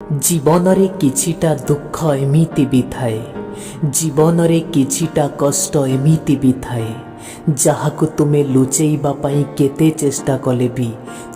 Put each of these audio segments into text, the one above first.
जीवन रे किछिटा दुख एमिति भी थाए, जीवन रे किछिटा कष्ट एमिति भी थाए जहाकु तुमे लुचेइबा पई केते चेष्टा कले भी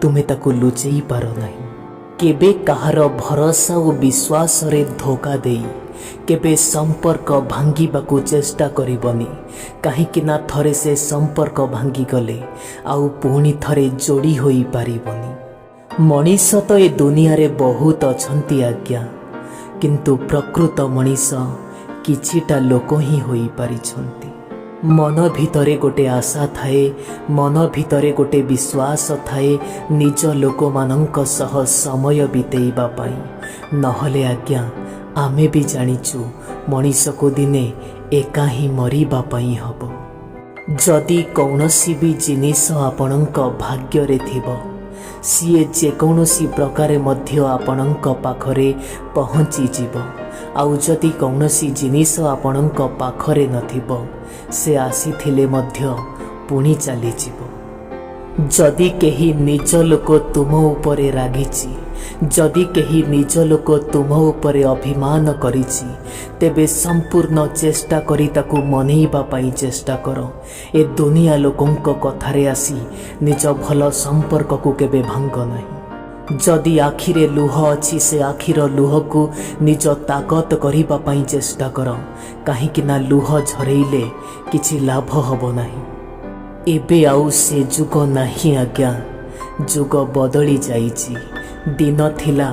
तुमे ताकु लुचेई पारो नाही। केबे कहार भरोसा और विश्वास रे धोखा देई केबे संपर्क भांगिबाकु चेष्टा करिबनी, काहेकि ना थरे से संपर्क भांगी गले आउ पुणी थरे जोड़ी होई पारिबनी। मनीष तो ए दुनिया रे बहुत अछंती आज्ञा, किंतु प्रकृत मनीष किछिटा लोक ही होई पारिछंती। मन भितरे गोटे आशा थाए, मन भितरे गोटे विश्वास थाए निज लोक मानंक सह समय बितेइबा पाई, नहले आज्ञा आमे भी जानिचु मनीष को दिने एका ही मरिबा पाई हबो। जदि कौनसी भी जिनिस आपणक भाग्य रे थिबो सीए जेकोसी प्रकार मध्य आपणक पाखरे पहुँची जीव, आउ जदि कौनसी जिनिस आपणक पाखरे नथिबो से आसीथिले मध्य पुणी चली जीव। जदि केही निज लोक तुम उपरे रागिची, जदि केही निज लोक तुम उपरे अभिमान करिछि, तेबे संपूर्ण चेष्टा करी ताकू मनेइबा पाई चेष्टा करो। ए दुनिया लोकंक कथारे आसी निज भल संपर्क को केबे भांग नहीं। जदि आखिरे लुह अछि से आखिर लुह को निज ताकत करिबा पाई चेष्टा करो, काहेकि ना लुह झरेइले किछि लाभ हबो नाही। एबे आउ से जुग नाही आज्ञा, जुग बदली जाइछि। दिन थिला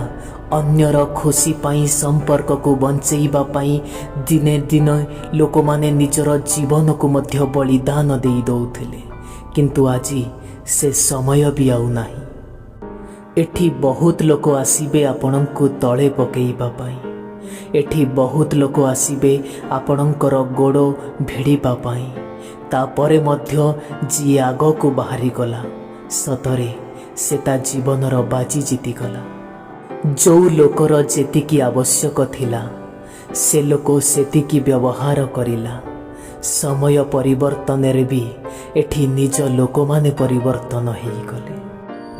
अन्यर खुशी पाई संपर्क को बंचेइबा पाई दिने दिन लोक माने निजर जीवन को मध्य बलिदान देई दउथिले, किंतु आजी से समय भी आउ नाही। एठी बहुत लोक आसीबे आपणंकु तळे पकेइबा पाई, एठी बहुत लोक आसीबे आपणंकर गोड़ भिड़िबा पाई, तापरे मध्य जी आग को बाहरी गला सतरे से ता जीवनर बाजी जीति गला। जो लोकर जेतिकी आवश्यक थिला से लोक सेतिकी व्यवहार करिला। समय परिवर्तन रे भी एठी निज लोक माने परिवर्तन हेई गले।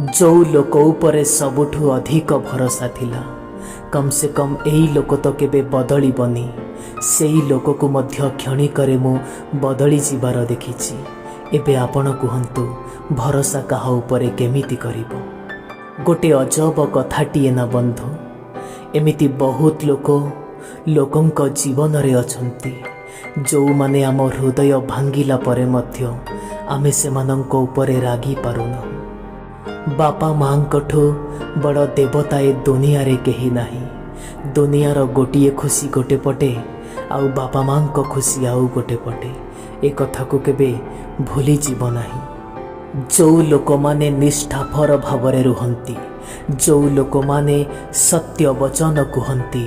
जो लोक उपरे सबुठु अधिक भरोसा थिला, कम से कम एही लोक तो केबे बदली बनी, सेही लोक को मध्य क्षणिकरे मु बदली जीवार देखिछि। एबे आपण कुहंतु भरोसा काहा उपरे केमिति करिबो। गोटे अजब कथाटीए ना बंधु, एमिति बहुत लोकंक जीवन रे अछंती जो माने आम हृदय भांगिला परे मध्य आमे सेमानंक उपरे रागी पारुना। बापा मांकठो बड़ देवता ए दुनिया रे केही नाही। दुनियार गोटिए खुशी गोटे पटे आउ बापा मांक खुशी आउ गोटे पटे, ए कथा को केबे भूली जीव नाही। जो लोक माने निष्ठापर भावरे रुहंती, जो लोक माने सत्य वचन कुहंती,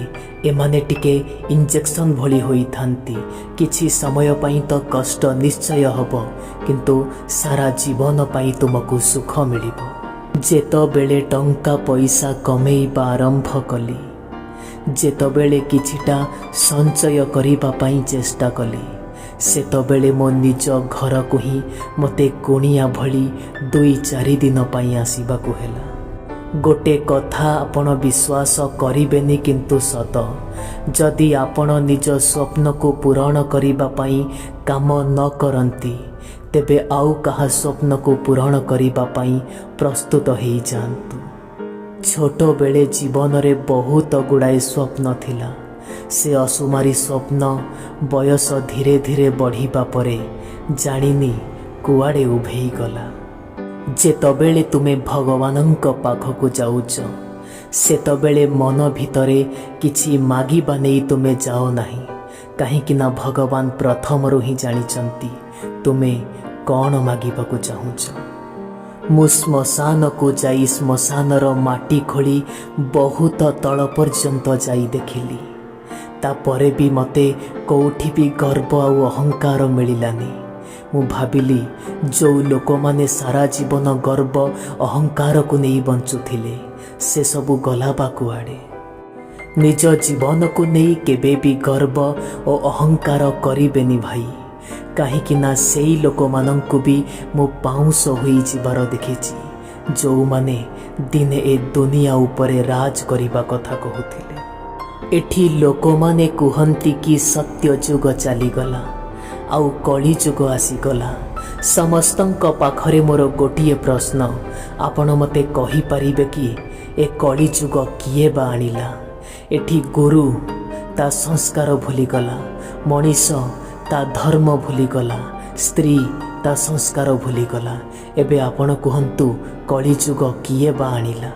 एमाने टिके इंजेक्शन भली होई थांती। किछि समय पाई तो कष्ट निश्चय हबो, किंतु सारा जीवन पाई तुमको सुख मिलिबो। जेतबेले टंका पैसा कमेइबा आरंभ कली, जेतबेले किछिटा संचय करिबा पाई चेष्टा कली, सेतबेले मो निज घर को ही मते कोणिया भली 2-4 दिन पाई आसीबाकू हेला। गोटे कथा आपण विश्वास करिबेनी, किंतु सत जदि आपण निज स्वप्न को पूरण करिबा पाई काम न करंती, तेबे आउ कहा स्वप्न को पूरण करिबा पाई प्रस्तुत हेई जांतु। छोट बेले जीवन रे बहुत गुड़ाए स्वप्न थिला, से असुमारी स्वप्न बयस धीरे धीरे बढ़िबा परे जानिनी कुआड़े उभेई गला। जेतबेले तुमे भगवानंक पाखकु जाउच, सेतबेले मन भितरे किछि मागिबा नै तुमे जाओ नाही, काहेकि ना भगवान प्रथमरु ही जानिचंती तुमे कौन मागिबाकु चाहुच। मु श्मशान को जाई श्मशानर माटी खोली बहुत तल पर्यंत जाई देखिली, तापरे भी मते कोठी भी गर्व आउ अहंकार मिलिलानी। मु भाबिली जो लोक माने सारा जीवन गर्व अहंकार को नहीं बंचुथिले से सबु गला बाकुआड़े। निज जीवन को नहीं केबे भी गर्व और अहंकार करिबेनी भाई, काहेकि ना सेई लोक मानंकु भी मु पाउंस होई जिबार देखिछि। जो माने दिने ए दुनिया उपरे राज करिबा कथा कहूथिले। एठी लोक माने कुहंती कि सत्य जुग चलीगला आउ कली जुग आसीगला। समस्तंक पाखरे मोर गोटिए प्रश्न, आपण मते कहि परिबे कि ए कली जुग किए बा आनिला? एठी गुरु ता संस्कार भूलीगला, मनीष ता धर्म भूलीगला, स्त्री ता संस्कार भूलीगला। एबे आपण कहंतु कली जुग किए बा आनिला?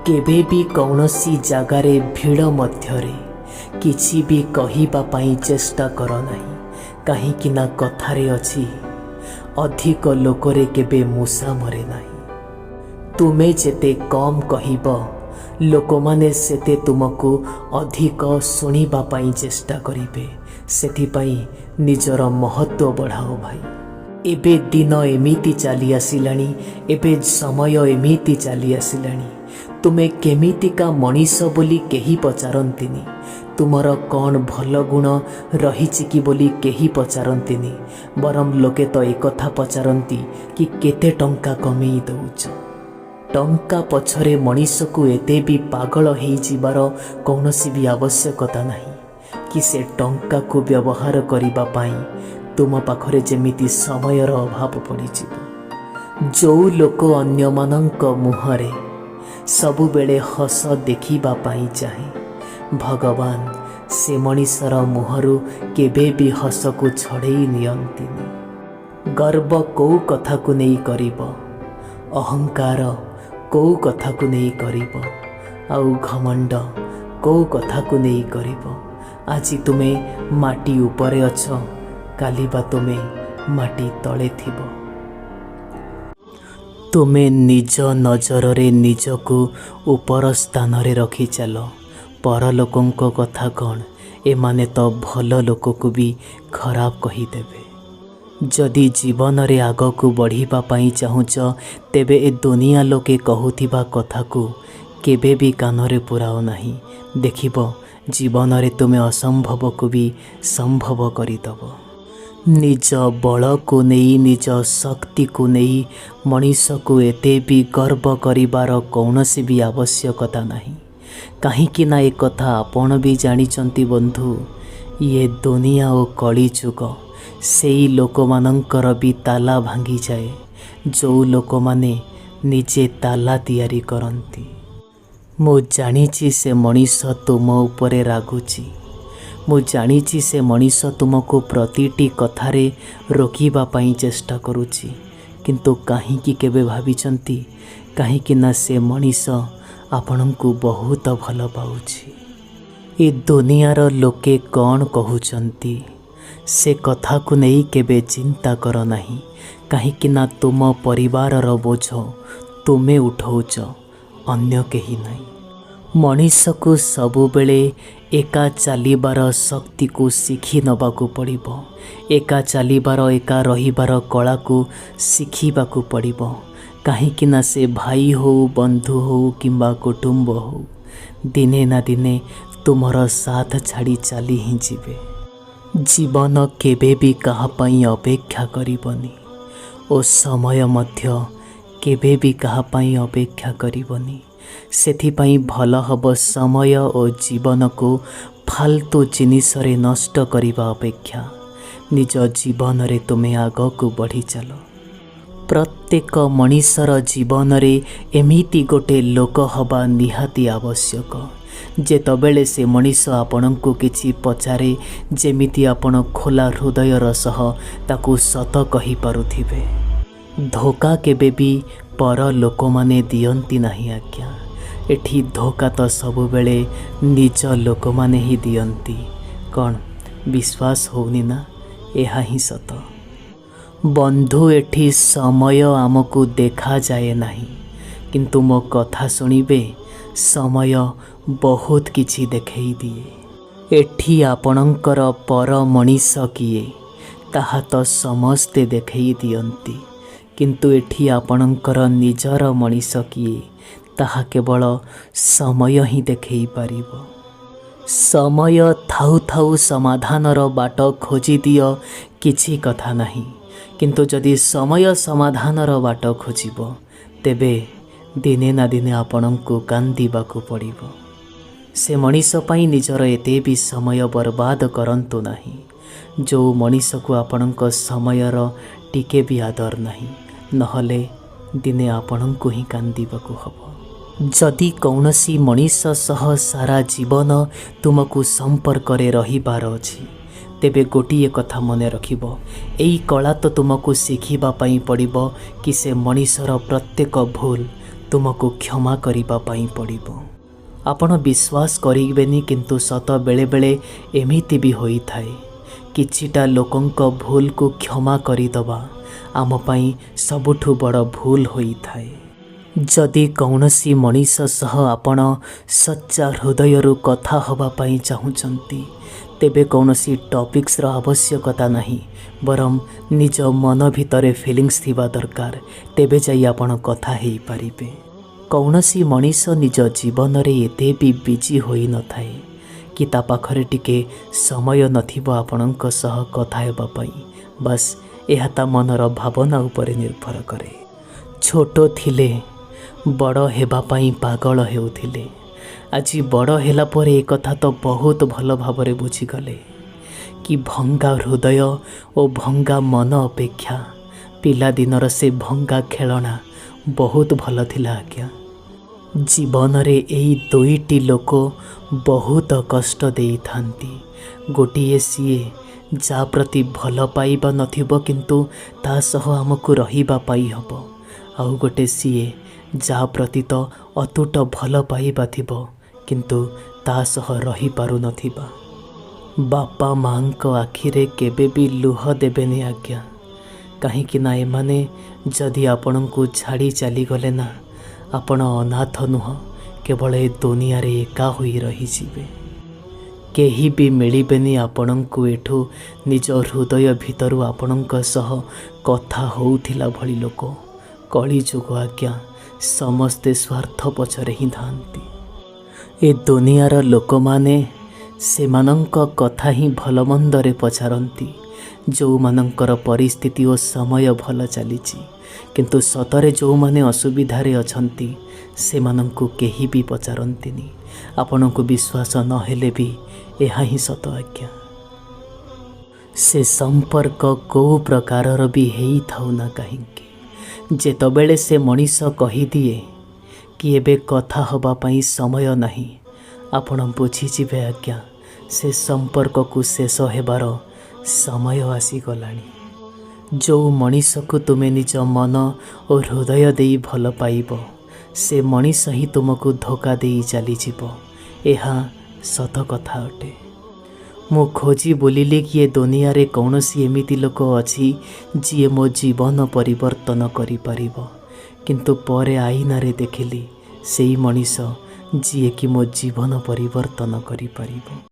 केबे भी कौनसी जगारे भीड़ मध्यरे किछि भी कहिबा पाई चेष्टा कर नाही, काहीकि ना कथारे अछि अधिक लोकरे केबे मूसा मरे नाही। तुमे जेते कम कहिब लोक माने सेते तुमको अधिक सुनिबा पाई चेष्टा करिबे। सेथिपाई निजर महत्व बढ़ाओ भाई। एबे दिन एमिति चली आसिलानी, एबे समय एमिति चली आसिलानी। तुमे केमितिका मनीष बोली केही पचारंतिनी, तुमर कौन भल गुण रहिछि कि बोली केही पचारंतिनी। बरम लोके तो एक कथा पचारंती कि केते टंका कमेई दउछ। टंका पछरे मनीष को एते भी पागल हेई जिबार कौनसी भी आवश्यकता नहीं कि से टंका को व्यवहार करिबा पाई तुम पाखरे जेमिति समयर अभाव पड़िजिबो। जो लोक अन्य मानक मुहरे सबु बेले हस देखिबा पाई चाहे, भगवान से मनीषर मुहरु केबे भी हस को छड़ेई नियंतिनी। गर्व को कथा को नहीं करिब, अहंकार को कथा को नहीं करिब, आउ घमंड को कथा को नहीं करिब। आज तुमे माटी उपरे अछ, काली बा तुमे माटी तले थिबो। तुमे निज नजर निजको ऊपर स्थान रे रखी चल। पर लोकंक कथा कौन, एमाने तो भल लोक को भी खराब कहीदेवे। जदि जीवन रे आग को बढ़िबा पाई चाहुच, तेबे ए दुनिया लोके कहूथिबा कथा को केबे भी कान रे पुराओ नाही। देखिबो जीवन रे तुमे असंभव को भी संभव करिदबो। निज बल को नहीं, निज शक्ति को नहीं मनीष को एते भी गर्व करिबार कौनसी भी आवश्यकता नहीं। काहीकि ना एक कथा आपण भी जानिचंती बंधु, ये दुनिया और कली जुग सेई लोक मानंकर भी ताला भांगी जाए जो लोक माने निजे ताला तैयारी करंती। मु जानिछि से मनीष तुम उपरे रागुची, मु जानिछि से मनीष तुमको प्रतिटी कथारे रोकिबा पाई चेष्टा करुछि, किंतु काहीकि केबे भाबिचंती काहीकि ना से मनीष आपणଙ୍କୁ बहुत भल पाउछि। ए दुनियार लोके कौन कहउचंती से कथा को नहीं केबे चिंता कर नाही, काहीकि ना तुम परिवारर बोझ तुमे उठौच, अन्य केही नहीं। मनीष को सबु बेले एका चलिबार शक्ति को शिखी नबाकू पड़िबो। एका चलिबार एका रहिबार कला को शिखिबाकू पड़िबो। काहीकि ना से भाई हो, बंधु हो किंबा कुटुंब हो, दिने ना दिने तुमर साथ छाड़ी चली ही जीवे। जीवन केबे भी कहा पाई अपेक्षा करिबनी, ओ समय मध्य केबे भी कहा पाई अपेक्षा करिबनी। सेथिपाई भल हब समय और जीवन को फालतू जिनिस रे नष्ट करिबा अपेक्षा निज जीवन रे तुमे आग को बढ़ी चलो। प्रत्येक मनीषर जीवन रे एमिति गोटे लोक हबा निहाती आवश्यक, जेतबेले से मनीष आपणको किछि पचारे जेमिति आपण खोला हृदयर सह ताकू सत कहि पारुथिबे। धोखा केबे भी पर लोक माने दियंती नहीं आज्ञा। एठी धोखा तो सबु बेले निज लोक माने ही दियंती। कौन विश्वास होनी ना, एहा ही सत। बंधु एठी समय आमको देखा जाए नहीं, किंतु मो कथा सुनिबे समय बहुत किछि देखई दिए। एठी आपणकर पर मनीष किए ताहा तो समस्ते देखई दियंती, किंतु एठी आपणकर निजर मनीष किए ताहा केवल समय ही देखई पारिबो। समय थाउ थाउ समाधानर बाट खोजी दियो किछि कथा नहीं, किंतु जदि समय समाधानर बाट खोजिबो ତେବେ ଦିନେ ନା ଦିନେ ଆପଣଙ୍କୁ କାନ୍ଦିବାକୁ ପଡ଼ିବ। ସେ ମଣିଷ ପାଇଁ ନିଜର ଏତେ ବି ସମୟ ବର୍ବାଦ କରନ୍ତୁ ନାହିଁ, ଯେଉଁ ମଣିଷକୁ ଆପଣଙ୍କ ସମୟର ଟିକେ ବି ଆଦର ନାହିଁ, ନହେଲେ ଦିନେ ଆପଣଙ୍କୁ ହିଁ କାନ୍ଦିବାକୁ ହେବ। ଯଦି କୌଣସି ମଣିଷ ସହ ସାରା ଜୀବନ ତୁମକୁ ସମ୍ପର୍କରେ ରହିବାର ଅଛି, ତେବେ ଗୋଟିଏ କଥା ମନେ ରଖିବ, ଏଇ କଳା ତ ତୁମକୁ ଶିଖିବା ପାଇଁ ପଡ଼ିବ କି ସେ ମଣିଷର ପ୍ରତ୍ୟେକ ଭୁଲ ତୁମକୁ କ୍ଷମା କରିବା ପାଇଁ ପଡ଼ିବ। ଆପଣ ବିଶ୍ୱାସ କରିବେନି, କିନ୍ତୁ ସତ ବେଳେବେଳେ ଏମିତି ବି ହୋଇଥାଏ। କିଛିଟା ଲୋକଙ୍କ ଭୁଲକୁ କ୍ଷମା କରିଦେବା ଆମ ପାଇଁ ସବୁଠୁ ବଡ଼ ଭୁଲ ହୋଇଥାଏ। ଯଦି କୌଣସି ମଣିଷ ସହ ଆପଣ ସଚ୍ଚା ହୃଦୟରୁ କଥା ହେବା ପାଇଁ ଚାହୁଁଛନ୍ତି, ତେବେ କୌଣସି ଟପିକ୍ସର ଆବଶ୍ୟକତା ନାହିଁ, ବରଂ ନିଜ ମନ ଭିତରେ ଫିଲିଂସ୍ ଥିବା ଦରକାର, ତେବେ ଯାଇ ଆପଣ କଥା ହେଇପାରିବେ। କୌଣସି ମଣିଷ ନିଜ ଜୀବନରେ ଏତେ ବି ବିଜି ହୋଇନଥାଏ କି ତା ପାଖରେ ଟିକେ ସମୟ ନଥିବ ଆପଣଙ୍କ ସହ କଥା ହେବା ପାଇଁ। ବାସ୍ ଏହା ତା ମନର ଭାବନା ଉପରେ ନିର୍ଭର କରେ। ଛୋଟ ଥିଲେ ବଡ଼ ହେବା ପାଇଁ ପାଗଳ ହେଉଥିଲେ, ଆଜି ବଡ଼ ହେଲା ପରେ ଏକଥା ତ ବହୁତ ଭଲ ଭାବରେ ବୁଝିଗଲେ କି ଭଙ୍ଗା ହୃଦୟ ଓ ଭଙ୍ଗା ମନ ଅପେକ୍ଷା ପିଲାଦିନର ସେ ଭଙ୍ଗା ଖେଳଣା ବହୁତ ଭଲ ଥିଲା। ଆଜ୍ଞା, ଜୀବନରେ ଏଇ ଦୁଇଟି ଲୋକ ବହୁତ କଷ୍ଟ ଦେଇଥାନ୍ତି। ଗୋଟିଏ ସିଏ ଯାହା ପ୍ରତି ଭଲ ପାଇବା ନଥିବ କିନ୍ତୁ ତା ସହ ଆମକୁ ରହିବା ପାଇଁ ହେବ, ଆଉ ଗୋଟେ ସିଏ ଯାହା ପ୍ରତି ତ ଅତୁଟ ଭଲ ପାଇବା ଥିବ କିନ୍ତୁ ତା ସହ ରହିପାରୁନଥିବା। ବାପା ମାଆଙ୍କ ଆଖିରେ କେବେ ବି ଲୁହ ଦେବେନି ଆଜ୍ଞା, କାହିଁକି ନା ଏମାନେ ଯଦି ଆପଣଙ୍କୁ ଛାଡ଼ି ଚାଲିଗଲେ ନା, ଆପଣ ଅନାଥ ନୁହଁ, କେବଳ ଏ ଦୁନିଆରେ ଏକା ହୋଇ ରହିଯିବେ। କେହି ବି ମିଳିବେନି ଆପଣଙ୍କୁ ଏଠୁ ନିଜ ହୃଦୟ ଭିତରୁ ଆପଣଙ୍କ ସହ କଥା ହେଉଥିଲା ଭଳି ଲୋକ। କଳିଯୁଗ ଆଜ୍ଞା, ସମସ୍ତେ ସ୍ୱାର୍ଥ ପଛରେ ହିଁ ଥାଆନ୍ତି। ଏ ଦୁନିଆର ଲୋକମାନେ ସେମାନଙ୍କ କଥା ହିଁ ଭଲ ମନ୍ଦରେ ପଚାରନ୍ତି, ଯେଉଁମାନଙ୍କର ପରିସ୍ଥିତି ଓ ସମୟ ଭଲ ଚାଲିଛି, କିନ୍ତୁ ସତରେ ଯେଉଁମାନେ ଅସୁବିଧାରେ ଅଛନ୍ତି ସେମାନଙ୍କୁ କେହି ବି ପଚାରନ୍ତିନି। ଆପଣଙ୍କୁ ବିଶ୍ୱାସ ନହେଲେ ବି ଏହା ହିଁ ସତ ଆଜ୍ଞା। ସେ ସମ୍ପର୍କ କେଉଁ ପ୍ରକାରର ବି ହେଇଥାଉ ନା କାହିଁକି, ଯେତେବେଳେ ସେ ମଣିଷ କହିଦିଏ କି ଏବେ କଥା ହେବା ପାଇଁ ସମୟ ନାହିଁ, ଆପଣ ବୁଝିଯିବେ ଆଜ୍ଞା ସେ ସମ୍ପର୍କକୁ ଶେଷ ହେବାର ସମୟ ଆସିଗଲାଣି। ଯେଉଁ ମଣିଷକୁ ତୁମେ ନିଜ ମନ ଓ ହୃଦୟ ଦେଇ ଭଲ ପାଇବ, ସେ ମଣିଷ ହିଁ ତୁମକୁ ଧୋକା ଦେଇ ଚାଲିଯିବ। ଏହା ସତ କଥା ଅଟେ। ମୁଁ ଖୋଜି ବୁଲିଲି କି ଏ ଦୁନିଆରେ କୌଣସି ଏମିତି ଲୋକ ଅଛି ଯିଏ ମୋ ଜୀବନ ପରିବର୍ତ୍ତନ କରିପାରିବ, କିନ୍ତୁ ପରେ ଆଇନାରେ ଦେଖିଲି ସେଇ ମଣିଷ ଯିଏକି ମୋ ଜୀବନ ପରିବର୍ତ୍ତନ କରିପାରିବ।